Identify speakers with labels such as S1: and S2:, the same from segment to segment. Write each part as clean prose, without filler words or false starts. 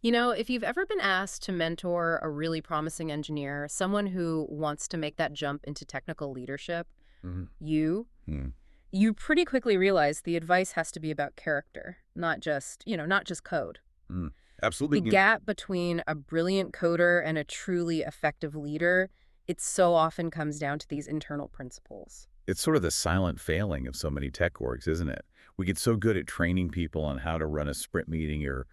S1: You know, if you've ever been asked to mentor a really promising engineer, someone who wants to make that jump into technical leadership,
S2: Mhm.
S1: you,
S2: Hmm.
S1: you pretty quickly realize the advice has to be about character, not just code.
S2: Mm.
S1: The
S2: Absolutely.
S1: gap between a brilliant coder and a truly effective leader, it so often comes down to these internal principles.
S2: It's sort of the silent failing of so many tech orgs, isn't it? We get so good at training people on how to run a sprint meeting or,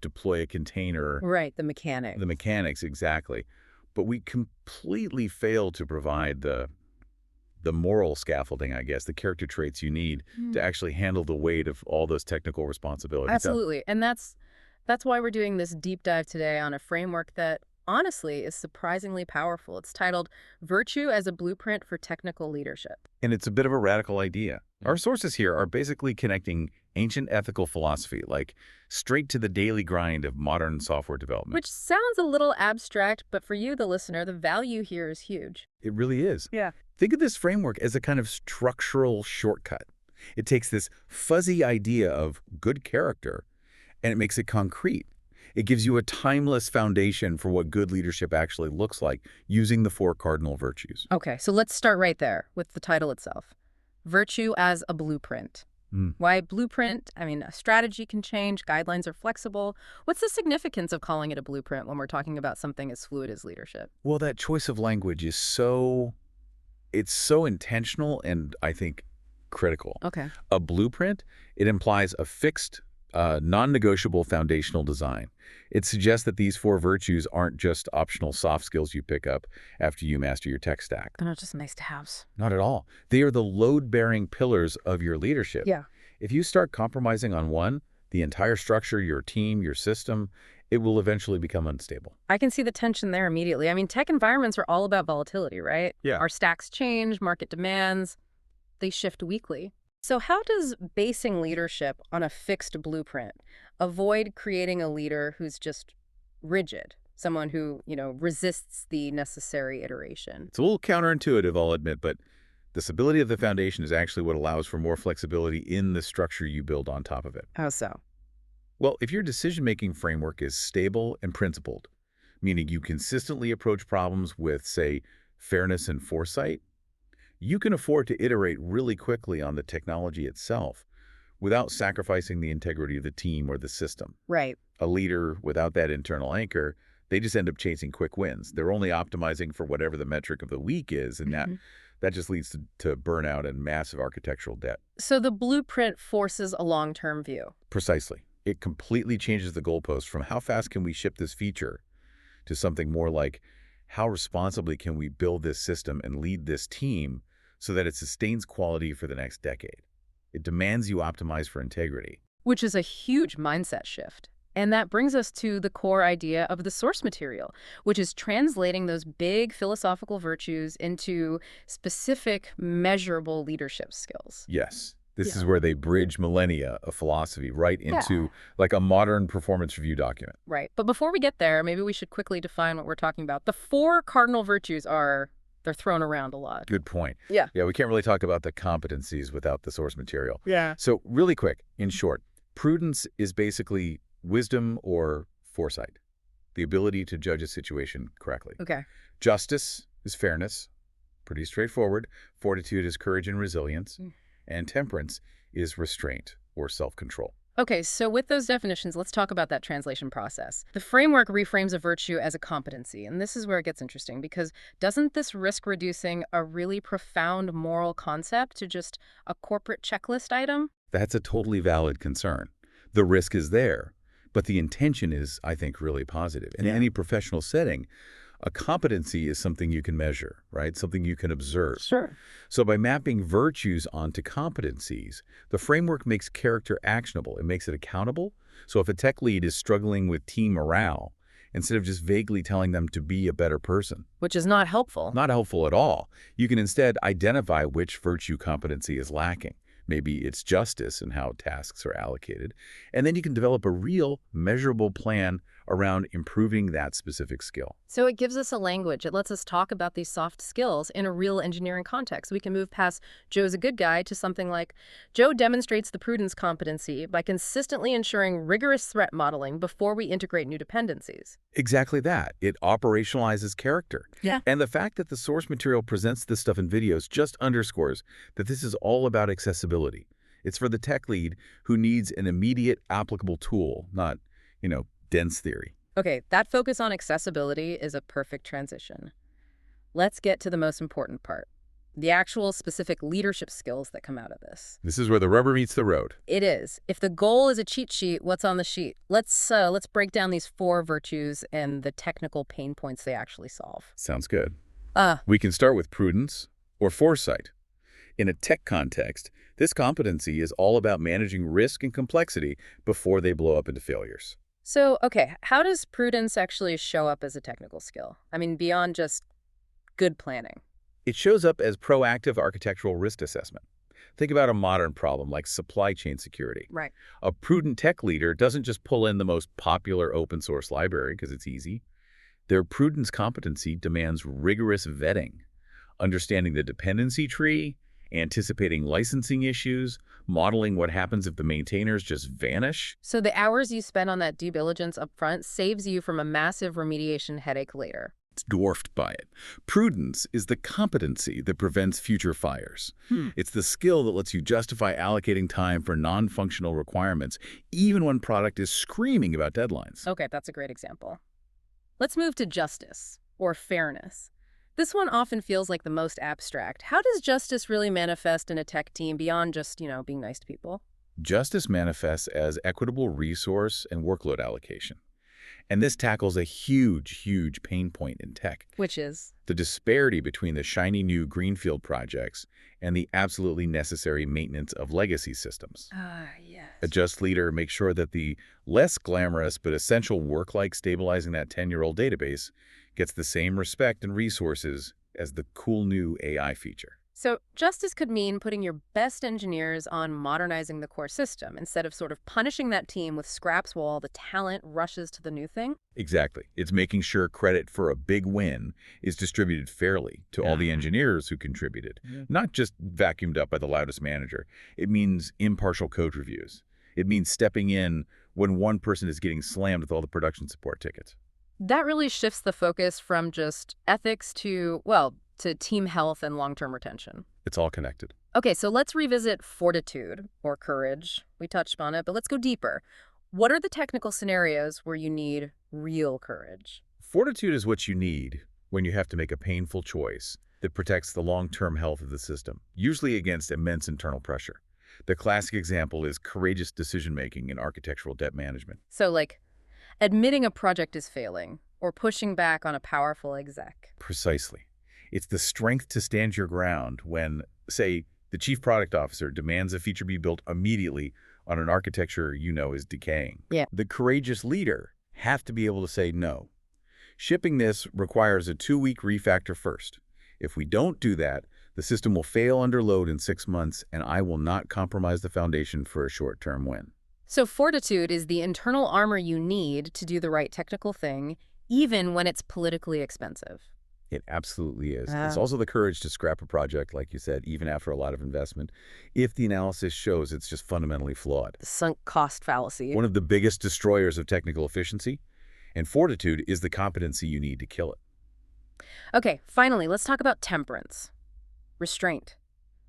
S2: deploy a container,
S1: Right, the mechanic.
S2: the mechanics exactly. But we completely fail to provide the moral scaffolding, I guess, the character traits you need to actually handle the weight of all those technical responsibilities. So
S1: Absolutely. And that's why we're doing this deep dive today on a framework that honestly is surprisingly powerful. It's titled Virtue as a Blueprint for Technical Leadership.
S2: And it's a bit of a radical idea. Our sources here are basically connecting ancient ethical philosophy, like straight to the daily grind of modern software development.
S1: Which sounds a little abstract, but for you, the listener, the value here is huge.
S2: It really is.
S1: Yeah.
S2: Think of this framework as a kind of structural shortcut. It takes this fuzzy idea of good character and it makes it concrete. It gives you a timeless foundation for what good leadership actually looks like using the four cardinal virtues.
S1: Okay, so let's start right there with the title itself. Virtue as a Blueprint.
S2: Mm.
S1: Why blueprint? I mean, a strategy can change, guidelines are flexible. What's the significance of calling it a blueprint when we're talking about something as fluid as leadership?
S2: Well, that choice of language is it's so intentional and I think critical.
S1: Okay.
S2: A blueprint, it implies a fixed, non-negotiable foundational design. It suggests that these four virtues aren't just optional soft skills you pick up after you master your tech stack.
S1: They're not just nice to haves.
S2: Not at all. They are the load-bearing pillars of your leadership.
S1: Yeah.
S2: If you start compromising on one, the entire structure, your team, your system, it will eventually become unstable.
S1: I can see the tension there immediately. I mean, tech environments are all about volatility, right?
S2: Yeah.
S1: Our stacks change, market demands, they shift weekly. So how does basing leadership on a fixed blueprint avoid creating a leader who's just rigid, someone who, resists the necessary iteration?
S2: It's a little counterintuitive, I'll admit, but the stability of the foundation is actually what allows for more flexibility in the structure you build on top of it.
S1: How so?
S2: Well, if your decision-making framework is stable and principled, meaning you consistently approach problems with, say, fairness and foresight, you can afford to iterate really quickly on the technology itself without sacrificing the integrity of the team or the system.
S1: Right.
S2: A leader without that internal anchor, they just end up chasing quick wins. They're only optimizing for whatever the metric of the week is, and that just leads to burnout and massive architectural debt.
S1: So the blueprint forces a long-term view.
S2: Precisely. It completely changes the goalpost from how fast can we ship this feature to something more like how responsibly can we build this system and lead this team so that it sustains quality for the next decade. It demands you optimize for integrity.
S1: Which is a huge mindset shift. And that brings us to the core idea of the source material, which is translating those big philosophical virtues into specific, measurable leadership skills.
S2: Yes, this is where they bridge millennia of philosophy right into like a modern performance review document.
S1: Right. But before we get there, maybe we should quickly define what we're talking about. The four cardinal virtues they're thrown around a lot.
S2: Good point.
S1: Yeah.
S2: Yeah, we can't really talk about the competencies without the source material.
S1: Yeah.
S2: So really quick, in short, prudence is basically wisdom or foresight, the ability to judge a situation correctly.
S1: Okay.
S2: Justice is fairness, pretty straightforward. Fortitude is courage and resilience. And temperance is restraint or self-control.
S1: Okay, so with those definitions, let's talk about that translation process. The framework reframes a virtue as a competency, and this is where it gets interesting because doesn't this risk reducing a really profound moral concept to just a corporate checklist item?
S2: That's a totally valid concern. The risk is there, but the intention is, I think, really positive. In any professional setting, a competency is something you can measure, right? Something you can observe.
S1: Sure.
S2: So by mapping virtues onto competencies, the framework makes character actionable. It makes it accountable. So if a tech lead is struggling with team morale, instead of just vaguely telling them to be a better person.
S1: Which is not helpful.
S2: Not helpful at all. You can instead identify which virtue competency is lacking. Maybe it's justice and how tasks are allocated. And then you can develop a real, measurable plan around improving that specific skill.
S1: So it gives us a language. It lets us talk about these soft skills in a real engineering context. We can move past Joe's a good guy to something like Joe demonstrates the prudence competency by consistently ensuring rigorous threat modeling before we integrate new dependencies.
S2: Exactly that. It operationalizes character.
S1: Yeah.
S2: And the fact that the source material presents this stuff in videos just underscores that this is all about accessibility. It's for the tech lead who needs an immediate applicable tool, not, dense theory.
S1: Okay, that focus on accessibility is a perfect transition. Let's get to the most important part, the actual specific leadership skills that come out of this.
S2: This is where the rubber meets the road.
S1: It is. If the goal is a cheat sheet, what's on the sheet? Let's break down these 4 virtues and the technical pain points they actually solve.
S2: Sounds good.
S1: Uh,
S2: We can start with prudence or foresight. In a tech context, this competency is all about managing risk and complexity before they blow up into failures.
S1: okay, how does prudence actually show up as a technical skill? I mean, beyond just good planning.
S2: It shows up as proactive architectural risk assessment. Think about a modern problem like supply chain security.
S1: Right.
S2: A prudent tech leader doesn't just pull in the most popular open source library because it's easy. Their prudence competency demands rigorous vetting, understanding the dependency tree, anticipating licensing issues, modeling what happens if the maintainers just vanish.
S1: So the hours you spend on that due diligence upfront saves you from a massive remediation headache later.
S2: It's dwarfed by it. Prudence is the competency that prevents future fires. It's the skill that lets you justify allocating time for non-functional requirements, even when product is screaming about deadlines.
S1: Okay, that's a great example. Let's move to justice, or fairness. This one often feels like the most abstract. How does justice really manifest in a tech team beyond just, being nice to people?
S2: Justice manifests as equitable resource and workload allocation. And this tackles a huge pain point in tech.
S1: Which is?
S2: The disparity between the shiny new greenfield projects and the absolutely necessary maintenance of legacy systems.
S1: Yes.
S2: A just leader makes sure that the less glamorous but essential work like stabilizing that 10-year-old database gets the same respect and resources as the cool new AI feature.
S1: So justice could mean putting your best engineers on modernizing the core system instead of sort of punishing that team with scraps while all the talent rushes to the new thing.
S2: Exactly. It's making sure credit for a big win is distributed fairly to all the engineers who contributed, not just vacuumed up by the loudest manager. It means impartial code reviews. It means stepping in when one person is getting slammed with all the production support tickets.
S1: That really shifts the focus from just ethics to team health and long-term retention.
S2: It's all connected.
S1: Okay, so let's revisit fortitude, or courage. We touched on it, but let's go deeper. What are the technical scenarios where you need real courage?
S2: Fortitude is what you need when you have to make a painful choice that protects the long-term health of the system, usually against immense internal pressure. The classic example is courageous decision-making in architectural debt management.
S1: So, like, admitting a project is failing, or pushing back on a powerful exec.
S2: Precisely. It's the strength to stand your ground when, say, the chief product officer demands a feature be built immediately on an architecture is decaying.
S1: Yeah.
S2: The courageous leader has to be able to say no. Shipping this requires a 2-week refactor first. If we don't do that, the system will fail under load in 6 months, and I will not compromise the foundation for a short-term win.
S1: So fortitude is the internal armor you need to do the right technical thing, even when it's politically expensive.
S2: It absolutely is. It's also the courage to scrap a project, like you said, even after a lot of investment, if the analysis shows it's just fundamentally flawed.
S1: The sunk cost fallacy.
S2: One of the biggest destroyers of technical efficiency, and fortitude is the competency you need to kill it.
S1: Okay, finally, let's talk about temperance. Restraint.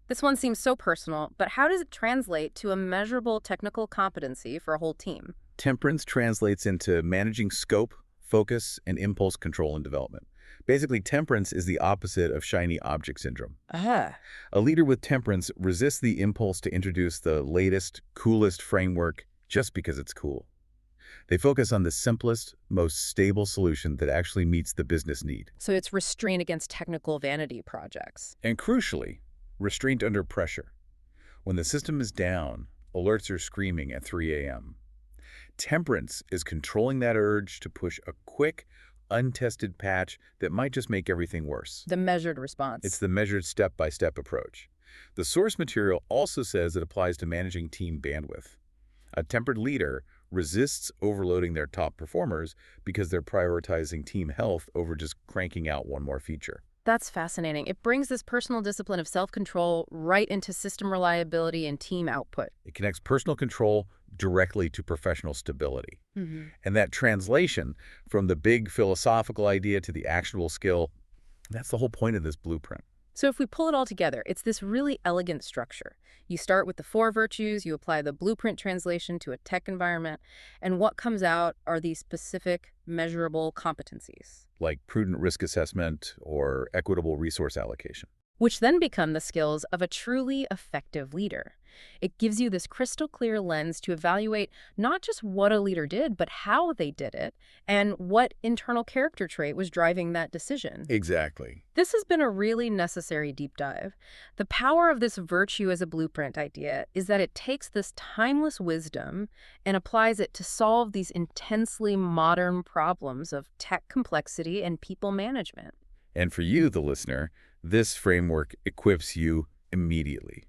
S1: This one seems so personal, but how does it translate to a measurable technical competency for a whole team?
S2: Temperance translates into managing scope, focus, and impulse control and development. Basically, temperance is the opposite of shiny object syndrome. A leader with temperance resists the impulse to introduce the latest, coolest framework just because it's cool. They focus on the simplest, most stable solution that actually meets the business need.
S1: So it's restraint against technical vanity projects.
S2: And crucially, restraint under pressure. When the system is down, alerts are screaming at 3 a.m. Temperance is controlling that urge to push a quick, untested patch that might just make everything worse.
S1: The measured response.
S2: It's the measured step-by-step approach. The source material also says it applies to managing team bandwidth. A tempered leader resists overloading their top performers because they're prioritizing team health over just cranking out one more feature.
S1: That's fascinating. It brings this personal discipline of self-control right into system reliability and team output.
S2: It connects personal control directly to professional stability.
S1: Hmm.
S2: And that translation from the big philosophical idea to the actionable skill, that's the whole point of this blueprint.
S1: So if we pull it all together, it's this really elegant structure. You start with the four virtues, you apply the blueprint translation to a tech environment, and what comes out are these specific, measurable competencies,
S2: Like prudent risk assessment or equitable resource allocation.
S1: which then become the skills of a truly effective leader. It gives you this crystal clear lens to evaluate not just what a leader did, but how they did it, and what internal character trait was driving that decision.
S2: Exactly.
S1: This has been a really necessary deep dive. The power of this virtue as a blueprint idea is that it takes this timeless wisdom and applies it to solve these intensely modern problems of tech complexity and people management.
S2: And for you, the listener, this framework equips you immediately.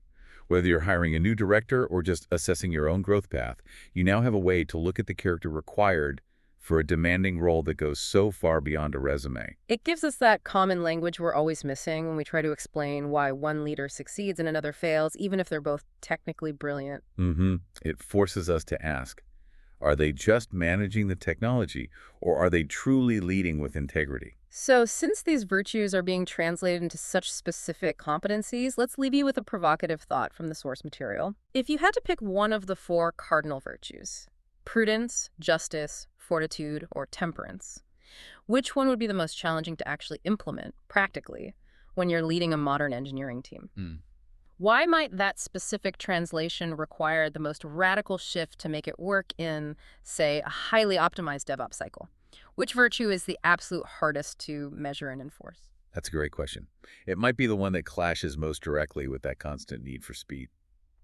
S2: Whether you're hiring a new director or just assessing your own growth path, you now have a way to look at the character required for a demanding role that goes so far beyond a resume.
S1: It gives us that common language we're always missing when we try to explain why one leader succeeds and another fails, even if they're both technically brilliant.
S2: It forces us to ask, are they just managing the technology, or are they truly leading with integrity?
S1: So, since these virtues are being translated into such specific competencies, let's leave you with a provocative thought from the source material. If you had to pick one of the four cardinal virtues, prudence, justice, fortitude, or temperance, which one would be the most challenging to actually implement practically when you're leading a modern engineering team? Why might that specific translation require the most radical shift to make it work in, say, a highly optimized DevOps cycle? Which virtue is the absolute hardest to measure and enforce?
S2: That's a great question. It might be the one that clashes most directly with that constant need for speed.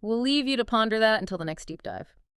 S1: We'll leave you to ponder that until the next deep dive.